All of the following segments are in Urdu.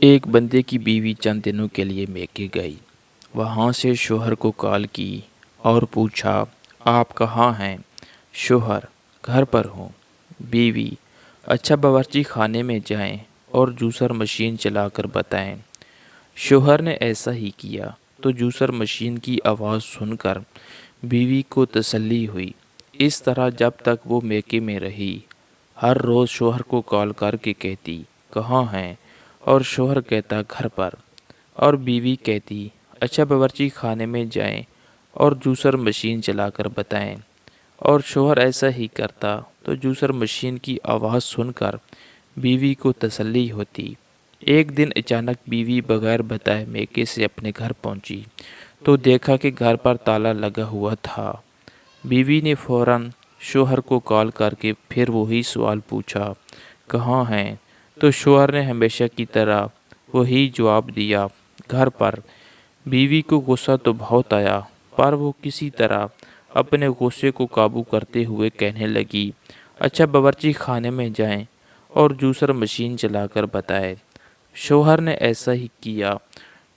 ایک بندے کی بیوی چند دنوں کے لیے میکے گئی۔ وہاں سے شوہر کو کال کی اور پوچھا، آپ کہاں ہیں؟ شوہر: گھر پر ہوں۔ بیوی: اچھا باورچی خانے میں جائیں اور جوسر مشین چلا کر بتائیں۔ شوہر نے ایسا ہی کیا تو جوسر مشین کی آواز سن کر بیوی کو تسلی ہوئی۔ اس طرح جب تک وہ میکے میں رہی، ہر روز شوہر کو کال کر کے کہتی، کہاں ہیں؟ اور شوہر کہتا، گھر پر۔ اور بیوی کہتی، اچھا باورچی خانے میں جائیں اور جوسر مشین چلا کر بتائیں۔ اور شوہر ایسا ہی کرتا تو جوسر مشین کی آواز سن کر بیوی کو تسلی ہوتی۔ ایک دن اچانک بیوی بغیر بتائے میکے سے اپنے گھر پہنچی تو دیکھا کہ گھر پر تالا لگا ہوا تھا۔ بیوی نے فوراً شوہر کو کال کر کے پھر وہی سوال پوچھا، کہاں ہیں؟ تو شوہر نے ہمیشہ کی طرح وہی جواب دیا، گھر پر۔ بیوی کو غصہ تو بہت آیا، پر وہ کسی طرح اپنے غصے کو قابو کرتے ہوئے کہنے لگی، اچھا باورچی خانے میں جائیں اور جوسر مشین چلا کر بتائیں۔ شوہر نے ایسا ہی کیا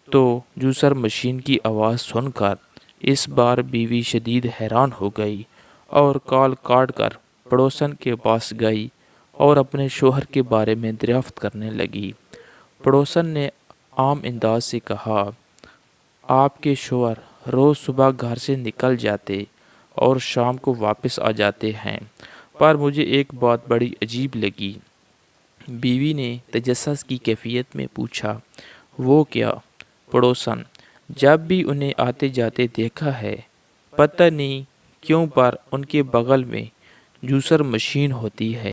تو جوسر مشین کی آواز سن کر اس بار بیوی شدید حیران ہو گئی اور کال کاٹ کر پڑوسن کے پاس گئی اور اپنے شوہر کے بارے میں دریافت کرنے لگی۔ پڑوسن نے عام انداز سے کہا، آپ کے شوہر روز صبح گھر سے نکل جاتے اور شام کو واپس آ جاتے ہیں، پر مجھے ایک بات بڑی عجیب لگی۔ بیوی نے تجسس کی کیفیت میں پوچھا، وہ کیا؟ پڑوسن: جب بھی انہیں آتے جاتے دیکھا ہے، پتہ نہیں کیوں پر ان کے بغل میں جوسر مشین ہوتی ہے۔